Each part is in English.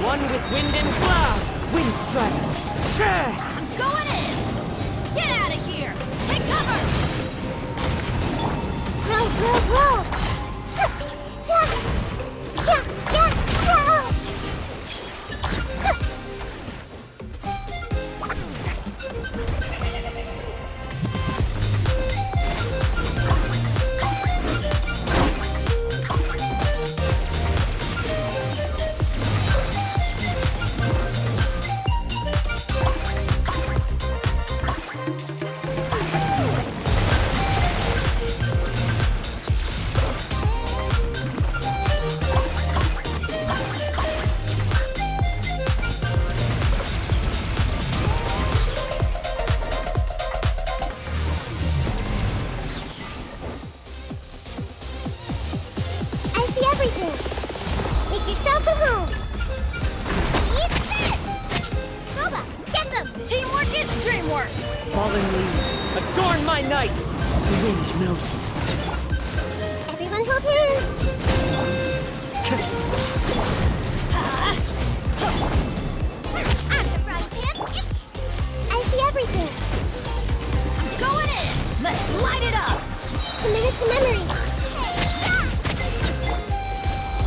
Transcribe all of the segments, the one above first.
One with wind and cloud! Wind strider! I'm going in! Get out of here! Take cover! Roll! I see everything. Make yourselves at home. Eat this! Boba, get them! Teamwork is dreamwork! Fallen leaves, adorn my night! The wind knows me. Everyone hold hands. I'm the frying pan. I see everything. I'm going in! Let's light it up! Committed to memory.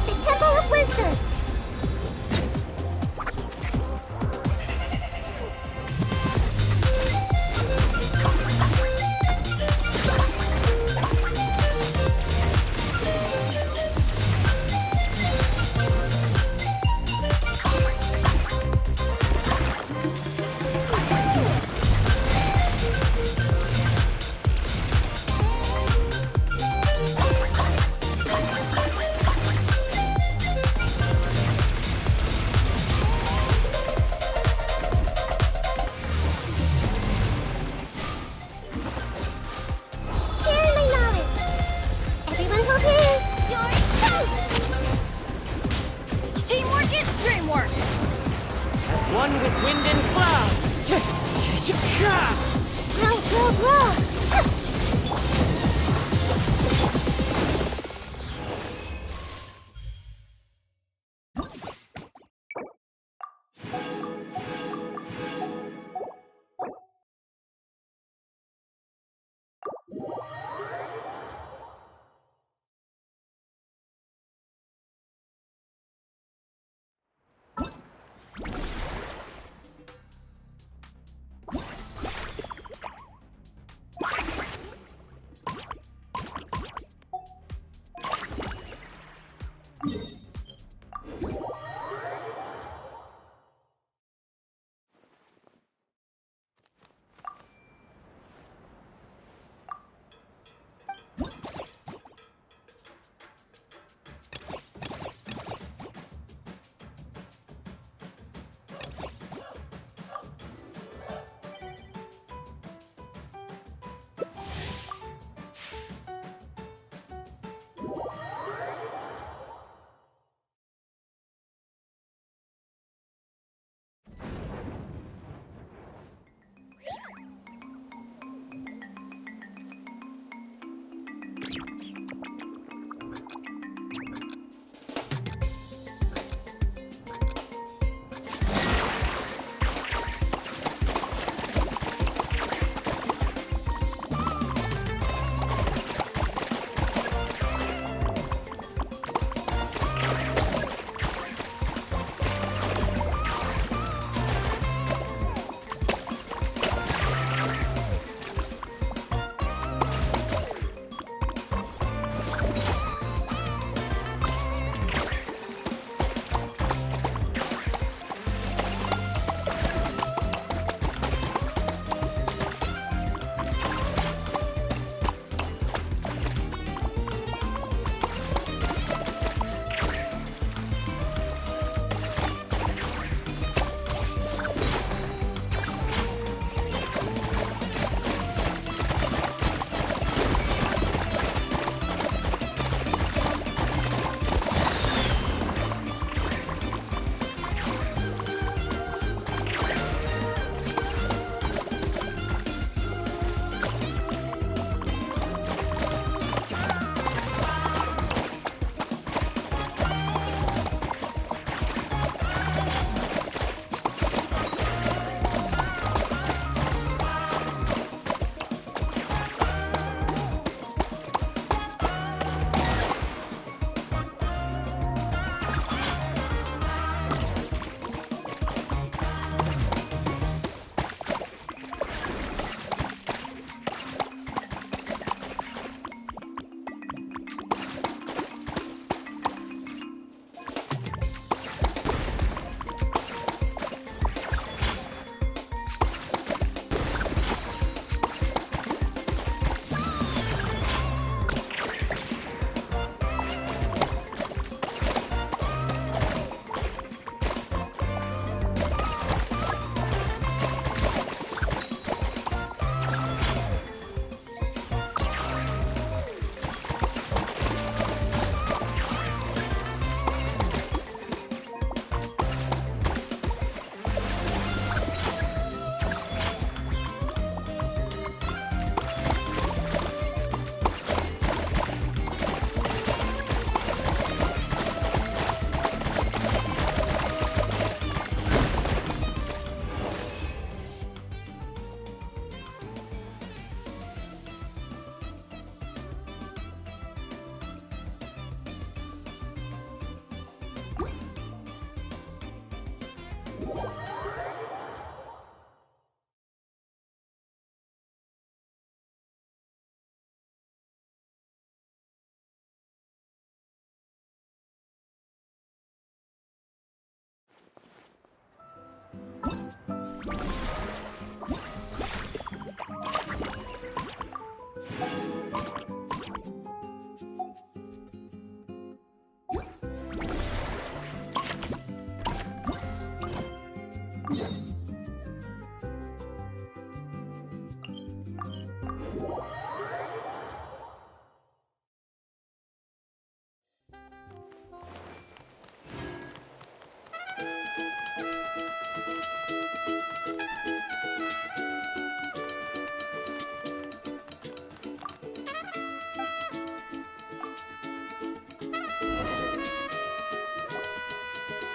The Temple of Wisdom. Sharing my knowledge. Everyone hold hands. You're toast. Teamwork is dreamwork! As one with wind and cloud! Grow.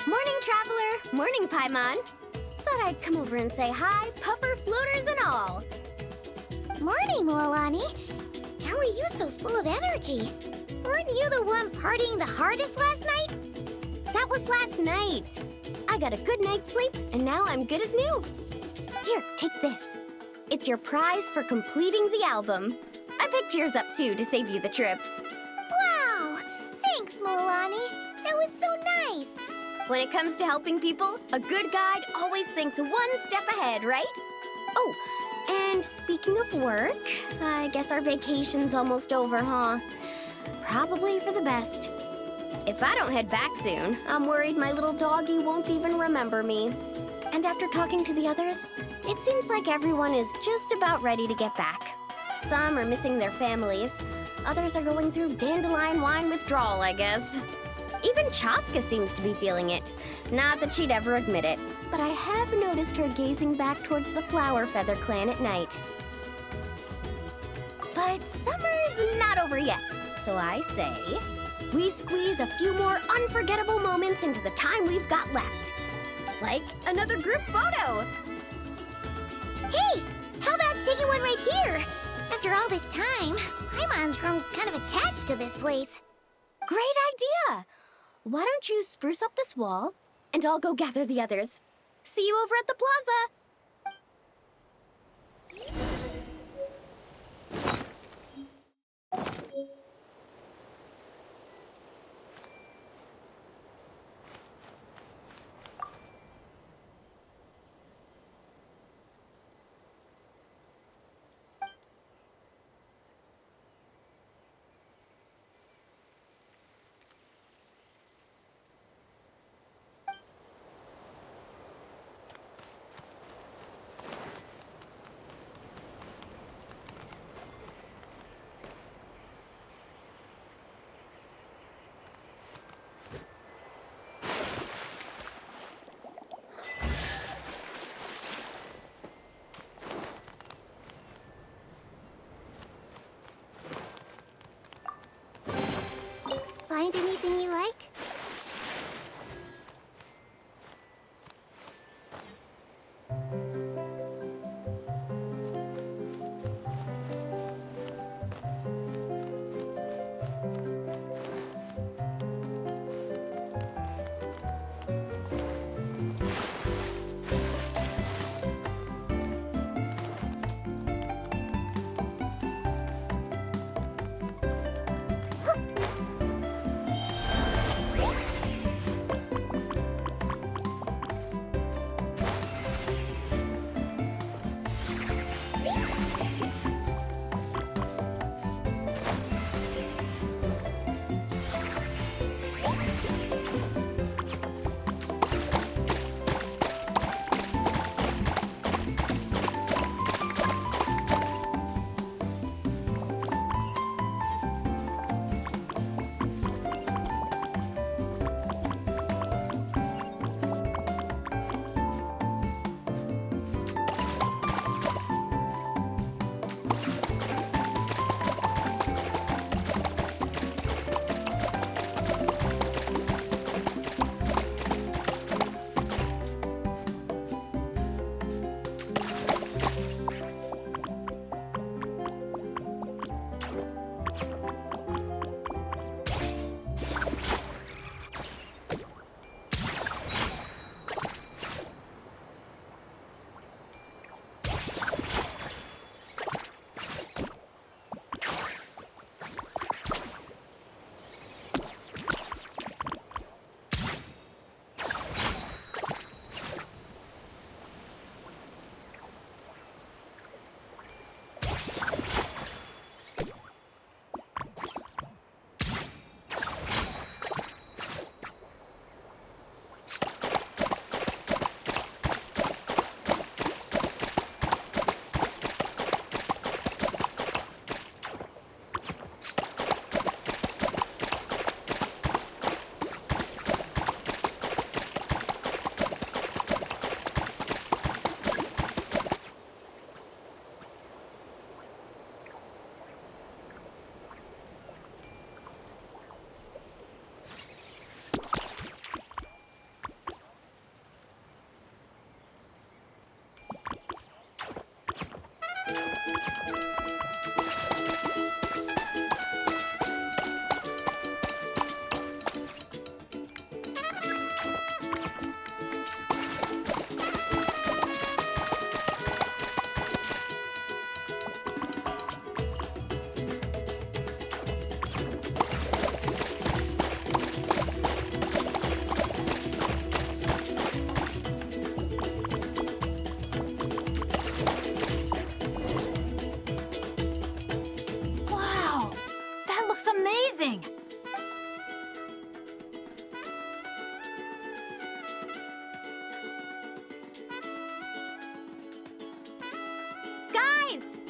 Morning, Traveler! Morning, Paimon! Thought I'd come over and say hi, puffer, floaters, and all! Morning, Moalani! How are you so full of energy? Weren't you the one partying the hardest last night? That was last night. I got a good night's sleep, and now I'm good as new. Here, take this. It's your prize for completing the album. I picked yours up, too, to save you the trip. Wow! Thanks, Moalani. That was so nice. When it comes to helping people, a good guide always thinks one step ahead, right? Oh, and speaking of work, I guess our vacation's almost over, huh? Probably for the best. If I don't head back soon, I'm worried my little doggy won't even remember me. And after talking to the others, it seems like everyone is just about ready to get back. Some are missing their families. Others are going through dandelion wine withdrawal, I guess. Even Chaska seems to be feeling it. Not that she'd ever admit it, but I have noticed her gazing back towards the Flower Feather clan at night. But summer's not over yet, so I say, we squeeze a few more unforgettable moments into the time we've got left. Like another group photo. Hey, how about taking one right here? After all this time, Paimon's grown kind of attached to this place. Great idea! Why don't you spruce up this wall, and I'll go gather the others. See you over at the plaza!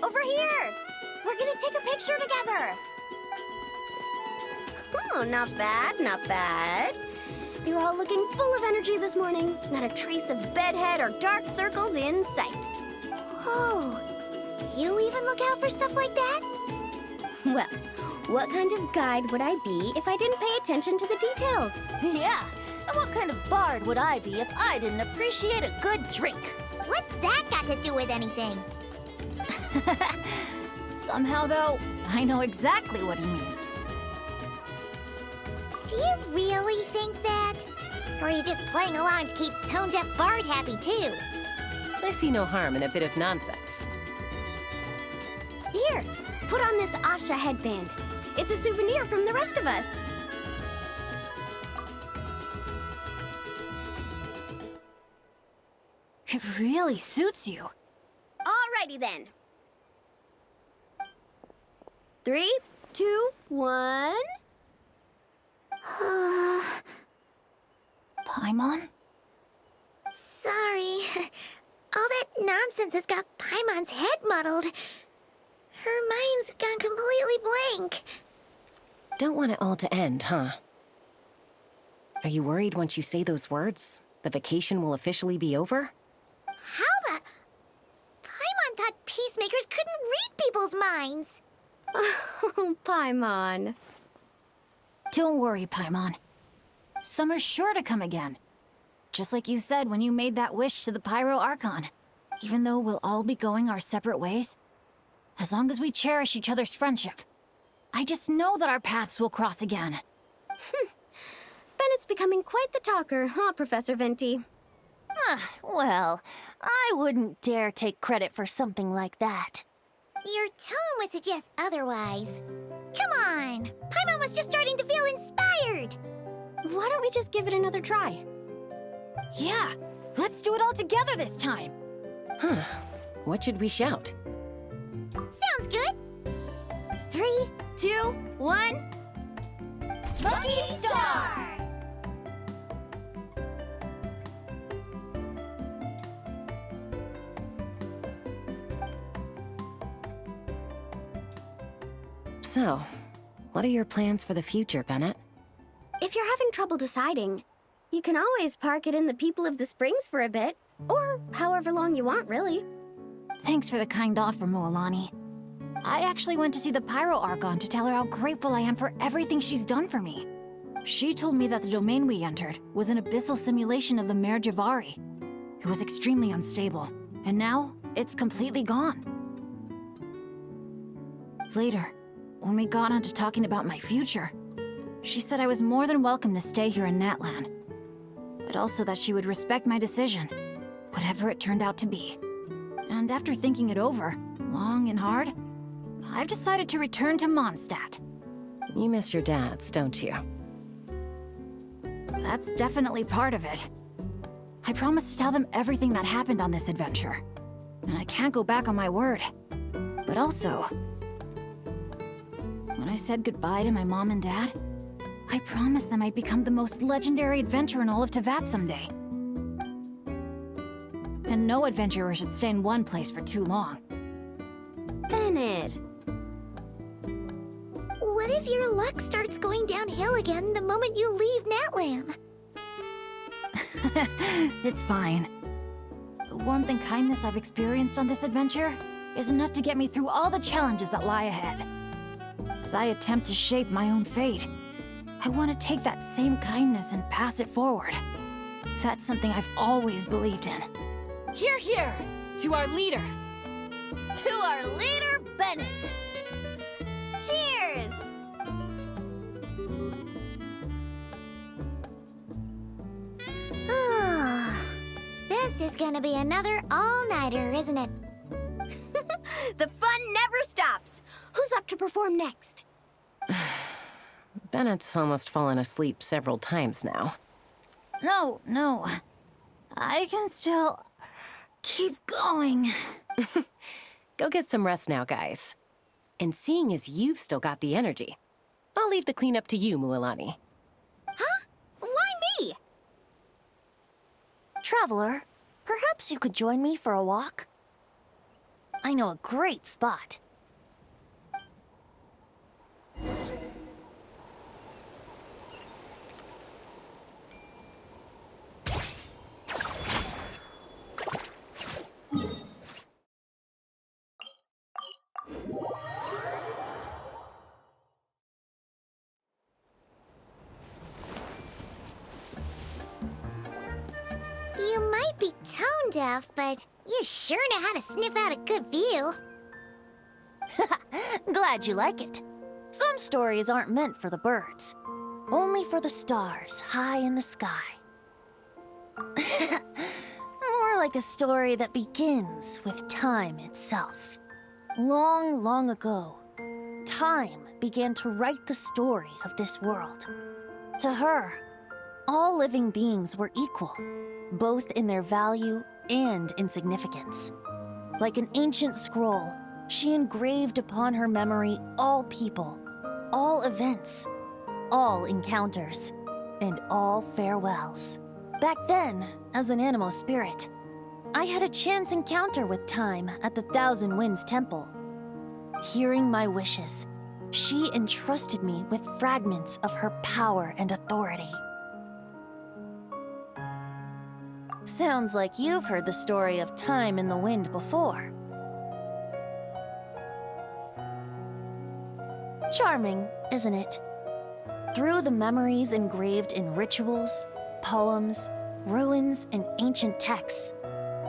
over here! We're gonna take a picture together! Oh, not bad, not bad. You're all looking full of energy this morning. Not a trace of bedhead or dark circles in sight. Oh, you even look out for stuff like that? Well, what kind of guide would I be if I didn't pay attention to the details? Yeah, and what kind of bard would I be if I didn't appreciate a good drink? What's that got to do with anything? Somehow, though, I know exactly what he means. Do you really think that? Or are you just playing along to keep Tone Deaf Bard happy, too? I see no harm in a bit of nonsense. Here, put on this Asha headband. It's a souvenir from the rest of us. It really suits you. Alrighty then. 3, 2, 1. Paimon? Sorry. All that nonsense has got Paimon's head muddled. Her mind's gone completely blank. Don't want it all to end, huh? Are you worried once you say those words, the vacation will officially be over? How the... Paimon thought peacemakers couldn't read people's minds. Oh, Paimon. Don't worry, Paimon. Summer's sure to come again. Just like you said when you made that wish to the Pyro Archon. Even though we'll all be going our separate ways, as long as we cherish each other's friendship, I just know that our paths will cross again. Bennett's becoming quite the talker, huh, Professor Venti? Well, I wouldn't dare take credit for something like that. Your tone would suggest otherwise. Come on! Paimon was just starting to feel inspired! Why don't we just give it another try? Yeah, let's do it all together this time. Huh. What should we shout? Sounds good! 3, 2, 1... Lucky Star! So, what are your plans for the future, Bennett? If you're having trouble deciding, you can always park it in the People of the Springs for a bit. Or however long you want, really. Thanks for the kind offer, Mualani. I actually went to see the Pyro Archon to tell her how grateful I am for everything she's done for me. She told me that the domain we entered was an abyssal simulation of the Mare Javari. It was extremely unstable, and now it's completely gone. Later, when we got on to talking about my future, she said I was more than welcome to stay here in Natlan, but also that she would respect my decision, whatever it turned out to be. And after thinking it over, long and hard, I've decided to return to Mondstadt. You miss your dads, don't you? That's definitely part of it. I promised to tell them everything that happened on this adventure, and I can't go back on my word. But also, when I said goodbye to my mom and dad, I promised them I'd become the most legendary adventurer in all of Teyvat someday. And no adventurer should stay in one place for too long. Bennett. What if your luck starts going downhill again the moment you leave Natlan? It's fine. The warmth and kindness I've experienced on this adventure is enough to get me through all the challenges that lie ahead. As I attempt to shape my own fate, I want to take that same kindness and pass it forward. That's something I've always believed in. Hear, hear! To our leader! To our leader, Bennett! Cheers! This is gonna be another all-nighter, isn't it? The fun never stops! Who's up to perform next? Bennett's almost fallen asleep several times now. No. I can still keep going. Go get some rest now, guys. And seeing as you've still got the energy, I'll leave the cleanup to you, Mualani. Huh? Why me? Traveler, perhaps you could join me for a walk? I know a great spot. You might be tone deaf, but you sure know how to sniff out a good view. Glad you like it. Some stories aren't meant for the birds, only for the stars high in the sky. More like a story that begins with time itself. Long, long ago, time began to write the story of this world. To her, all living beings were equal, both in their value and in significance. Like an ancient scroll, she engraved upon her memory all people, all events, all encounters, and all farewells. Back then, as an animal spirit, I had a chance encounter with time at the Thousand Winds Temple. Hearing my wishes, she entrusted me with fragments of her power and authority. Sounds like you've heard the story of time in the wind before. Charming, isn't it? Through the memories engraved in rituals, poems, ruins, and ancient texts,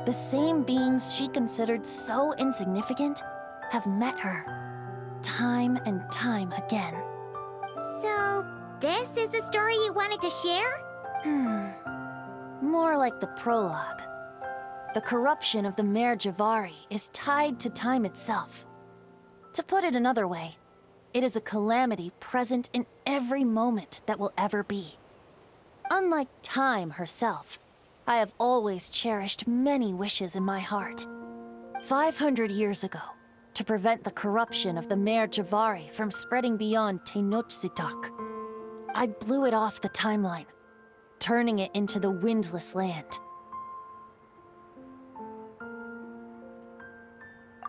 the same beings she considered so insignificant have met her, time and time again. So, this is the story you wanted to share? More like the prologue. The corruption of the Mare Javari is tied to time itself. To put it another way, it is a calamity present in every moment that will ever be. Unlike time herself, I have always cherished many wishes in my heart. 500 years ago, to prevent the corruption of the Mare Javari from spreading beyond Tenochtitlan, I blew it off the timeline, turning it into the Windless Land.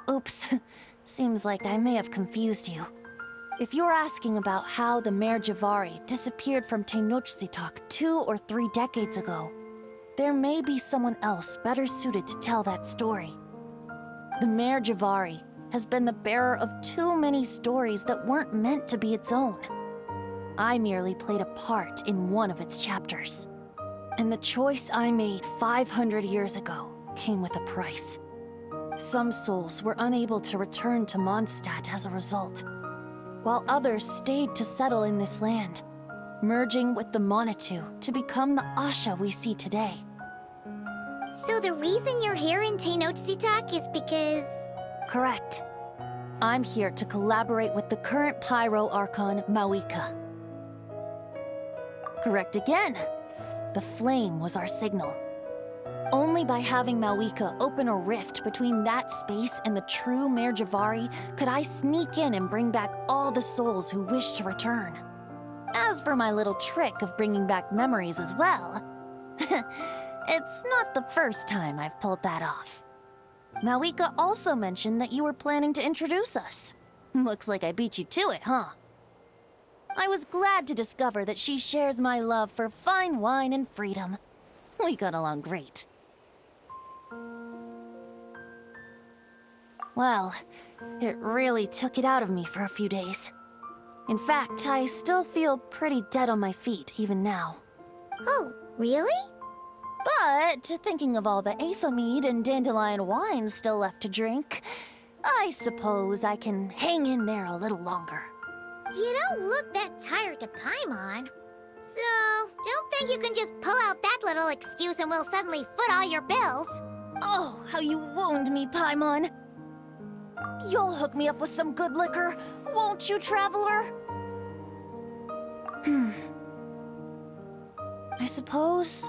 Oops, seems like I may have confused you. If you're asking about how the Mare Javari disappeared from Tenochtitlan 2 or 3 decades ago, there may be someone else better suited to tell that story. The Mare Javari has been the bearer of too many stories that weren't meant to be its own. I merely played a part in one of its chapters. And the choice I made 500 years ago came with a price. Some souls were unable to return to Mondstadt as a result, while others stayed to settle in this land, merging with the Monitu to become the Asha we see today. So the reason you're here in Tenochtitlan is because... Correct. I'm here to collaborate with the current Pyro Archon, Mawika. Correct again. The flame was our signal. Only by having Mawika open a rift between that space and the true Mare Javari could I sneak in and bring back all the souls who wish to return. As for my little trick of bringing back memories as well, it's not the first time I've pulled that off. Mawika also mentioned that you were planning to introduce us. Looks like I beat you to it, huh? I was glad to discover that she shares my love for fine wine and freedom. We got along great. Well, it really took it out of me for a few days. In fact, I still feel pretty dead on my feet even now. Oh, really? But thinking of all the Aethelmead and dandelion wine still left to drink, I suppose I can hang in there a little longer. You don't look that tired to Paimon. So, don't think you can just pull out that little excuse and we'll suddenly foot all your bills. Oh, how you wound me, Paimon. You'll hook me up with some good liquor, won't you, traveler? I suppose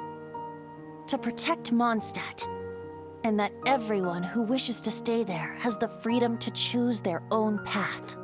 to protect Mondstadt, and that everyone who wishes to stay there has the freedom to choose their own path.